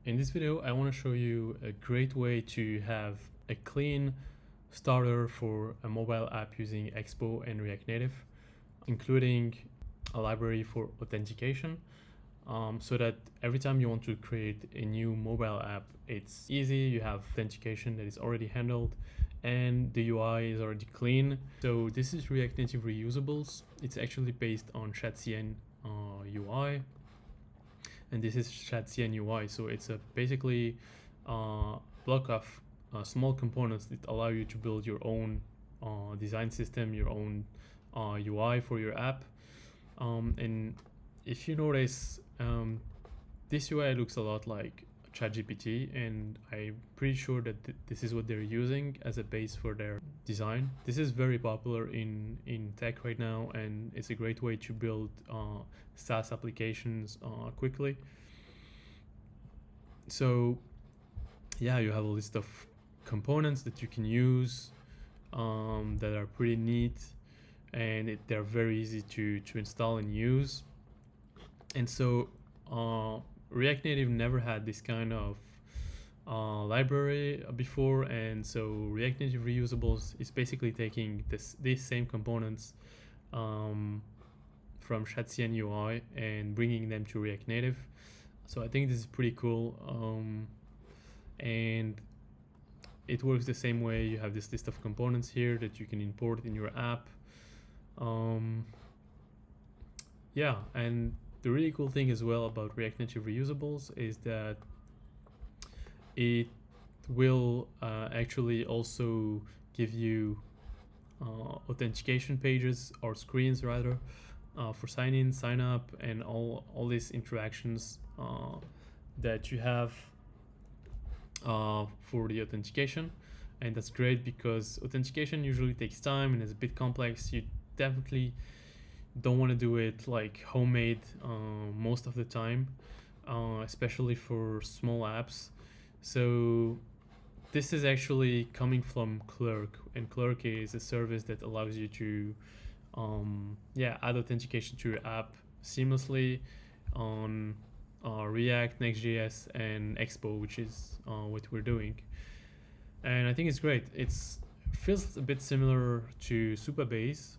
In this video, I want to show you a great way to have a clean starter for a mobile app using Expo and React Native, including a library for authentication, so that every time you want to create a new mobile app, it's easy. You have authentication that is already handled and the UI is already clean. So this is React Native Reusables. It's actually based on ShadCN UI. And this is ShadCN UI. So it's a basically block of small components that allow you to build your own design system, your own UI for your app. And if you notice, this UI looks a lot like ChatGPT, and I'm pretty sure that this is what they're using as a base for their design. This is very popular in tech right now, and it's a great way to build SaaS applications quickly. So yeah, you have a list of components that you can use that are pretty neat, and they're very easy to install and use. And so React Native never had this kind of library before, and so React Native Reusables is basically taking these same components from ShadCN UI and bringing them to React Native. So I think this is pretty cool, and it works the same way. You have this list of components here that you can import in your app. Yeah, and the really cool thing as well about React Native Reusables is that it will actually also give you authentication pages or screens rather for sign in, sign up, and all these interactions that you have for the authentication. And that's great because authentication usually takes time and is a bit complex. You definitely don't want to do it like homemade most of the time, especially for small apps. So this is actually coming from Clerk, and Clerk is a service that allows you to add authentication to your app seamlessly on React, Next.js, and Expo, which is what we're doing. And I think it's great. It feels a bit similar to Supabase,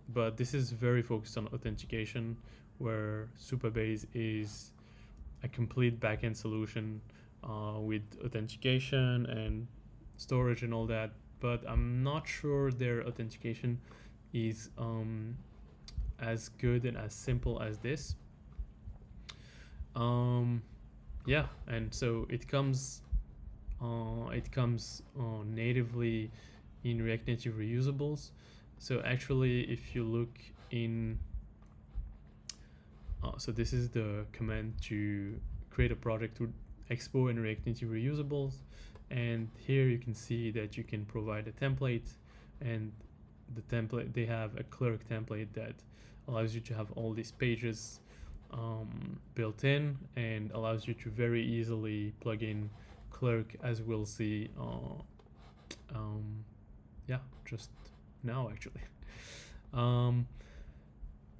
but this is very focused on authentication, where Supabase is a complete backend solution with authentication and storage and all that. But I'm not sure their authentication is as good and as simple as this. Yeah, and so it comes natively in React Native Reusables. So actually, if you look in, so this is the command to create a project with Expo and React Native Reusables. And here you can see that you can provide a template, and the template, they have a Clerk template that allows you to have all these pages built in and allows you to very easily plug in Clerk, as we'll see just now actually.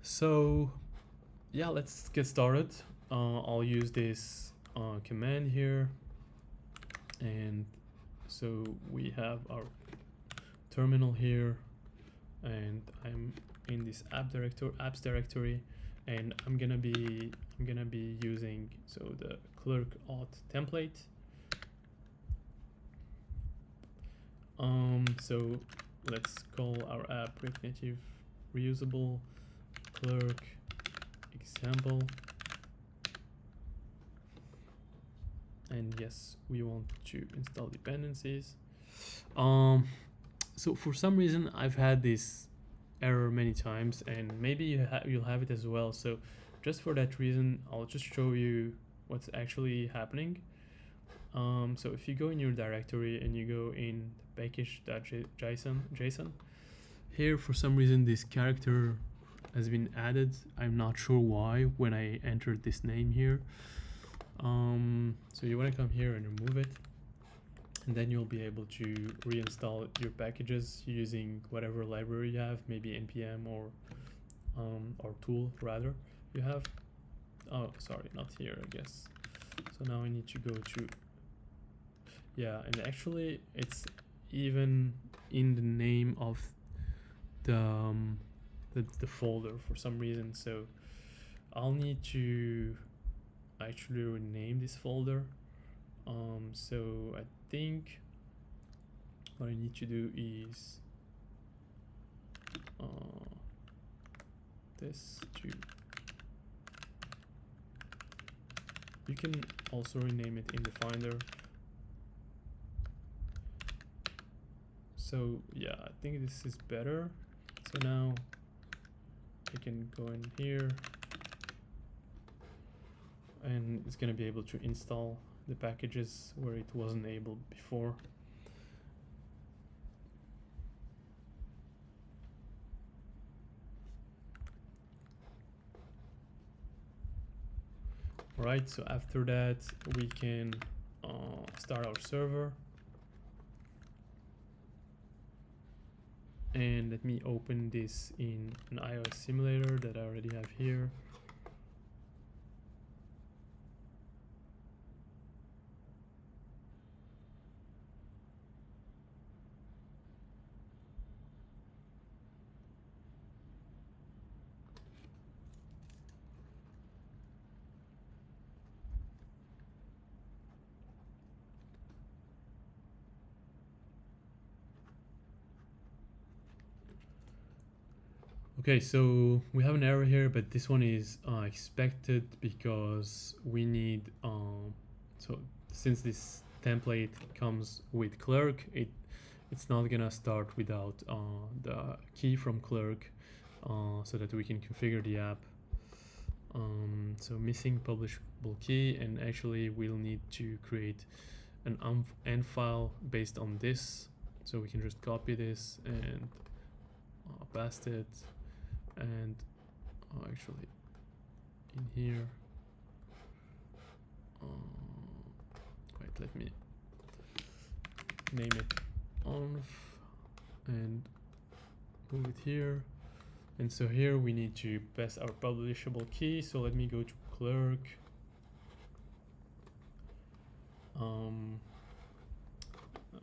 So yeah, let's get started. I'll use this command here, and so we have our terminal here, and I'm in this apps directory, and I'm gonna be using the Clerk auth template. So let's call our app React Native Reusable Clerk example, and yes, we want to install dependencies. So for some reason I've had this error many times, and maybe you'll have it as well. So just for that reason, I'll just show you what's actually happening. So if you go in your directory and you go in package.json, here for some reason this character has been added. I'm not sure why when I entered this name here. So you want to come here and remove it, and then you'll be able to reinstall your packages using whatever library you have, maybe npm or tool rather you have. Oh, sorry, not here, I guess. So now I need to go to, yeah, and actually it's even in the name of the folder for some reason. So I'll need to actually rename this folder. So I think what I need to do is this to, you can also rename it in the Finder. So yeah, I think this is better. So now I can go in here and it's going to be able to install the packages where it wasn't able before. Alright, so after that we can start our server. And let me open this in an iOS simulator that I already have here. Okay, so we have an error here, but this one is expected because we need, so since this template comes with Clerk, it's not gonna start without the key from Clerk, so that we can configure the app. So missing publishable key, and actually we'll need to create an env file based on this. So we can just copy this and paste it. And actually in here, wait, let me name it env and move it here. And so here we need to pass our publishable key. So let me go to Clerk.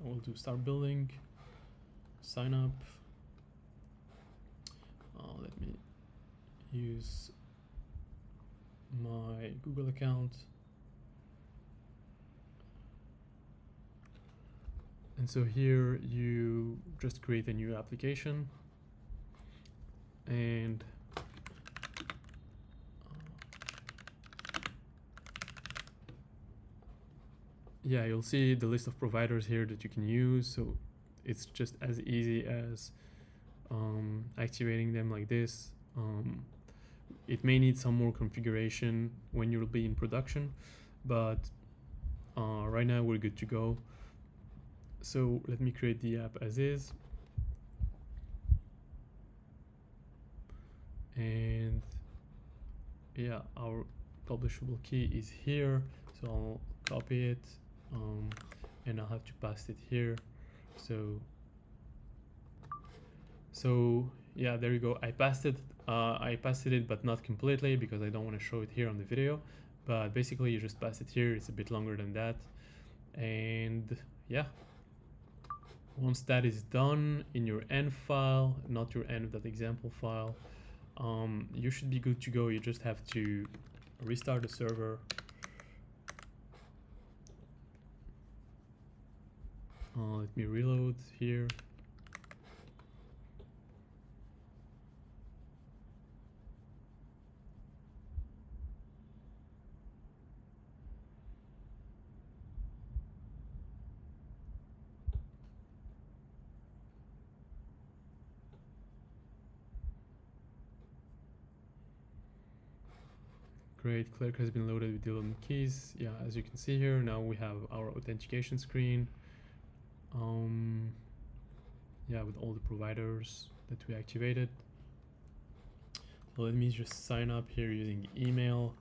We'll do start building, sign up. Let me use my Google account. And so here you just create a new application, and yeah, you'll see the list of providers here that you can use. So it's just as easy as activating them like this. It may need some more configuration when you'll be in production, but right now we're good to go. So let me create the app as is. And yeah, our publishable key is here. So I'll copy it and I'll have to paste it here. So yeah, there you go. I pasted it, but not completely because I don't want to show it here on the video. But basically you just pass it here. It's a bit longer than that. And yeah, once that is done in your env file, not your env.example file, you should be good to go. You just have to restart the server. Let me reload here. Great, Clerk has been loaded with the relevant keys. Yeah, as you can see here, now we have our authentication screen. Yeah, with all the providers that we activated. So let me just sign up here using email.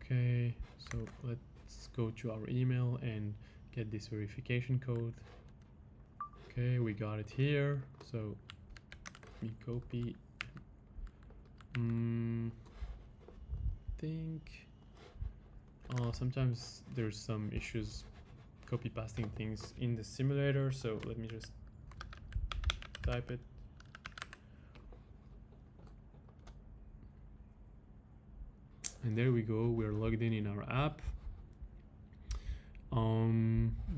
Okay, so let's go to our email and get this verification code. Okay, we got it here. So let me copy. Think sometimes there's some issues copy pasting things in the simulator, so let me just type it. And there we go, we're logged in our app.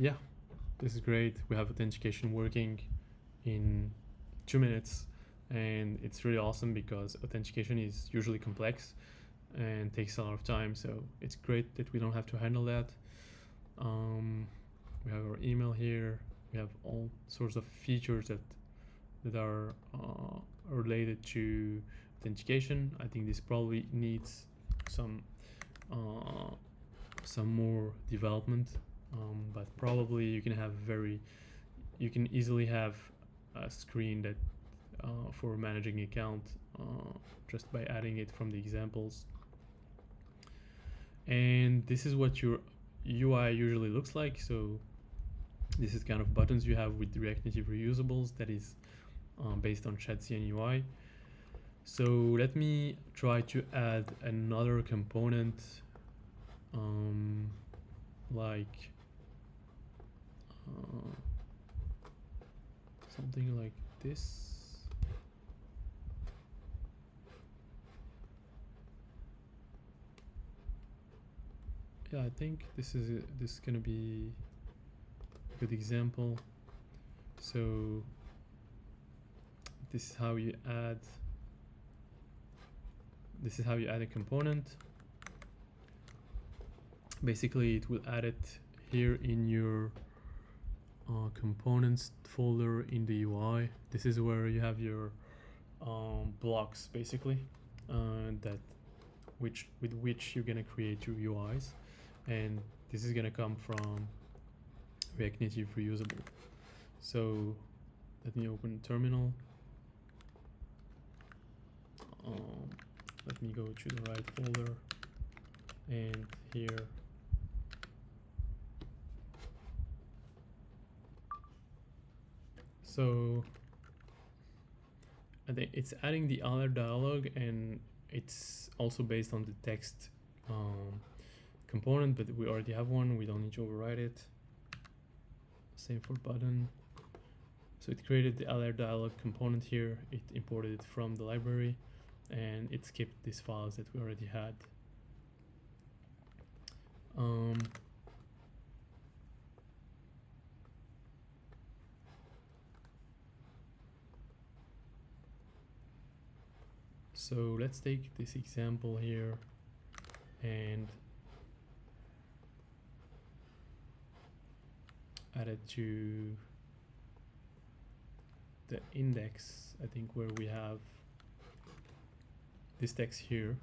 Yeah, this is great. We have authentication working in 2 minutes, and it's really awesome because authentication is usually complex and takes a lot of time, so it's great that we don't have to handle that. We have our email here. We have all sorts of features that are related to authentication. I think this probably needs some more development, but probably you can easily have a screen that for managing account just by adding it from the examples. And this is what your UI usually looks like. So this is kind of buttons you have with React Native reusables that is based on ChatCN UI. So let me try to add another component like something like this. Yeah, I think this is gonna be a good example. So this is how you add a component. Basically, it will add it here in your components folder in the UI. This is where you have your blocks, basically, with which you're gonna create your UIs, and this is gonna come from React Native reusable. So let me open terminal. Let me go to the right folder, and here so I think it's adding the alert dialog, and it's also based on the text component, but we already have one, we don't need to override it. Same for button. So it created the alert dialog component here, it imported it from the library, and it skipped these files that we already had. So let's take this example here and add it to the index, I think, where we have this text here.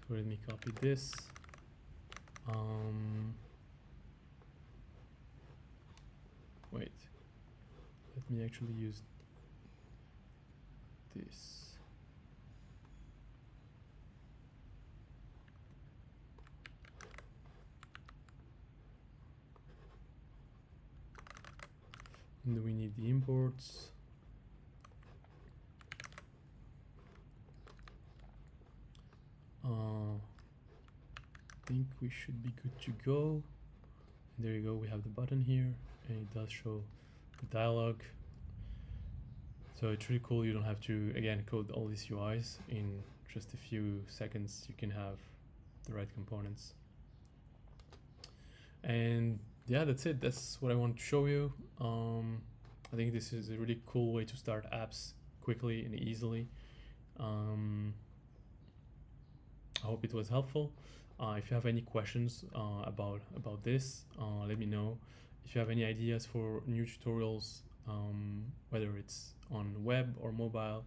So let me copy this. Wait, let me actually use this. And we need the imports. I think we should be good to go. And there you go, we have the button here, and it does show the dialog. So it's really cool, you don't have to, again, code all these UIs. In just a few seconds, you can have the right components. And yeah, that's it. That's what I want to show you. I think this is a really cool way to start apps quickly and easily. I hope it was helpful. If you have any questions about this, let me know. If you have any ideas for new tutorials, whether it's on web or mobile,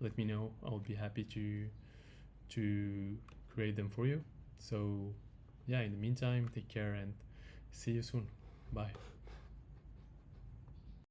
let me know. I'll be happy to to create them for you. So yeah, in the meantime, take care and see you soon. Bye.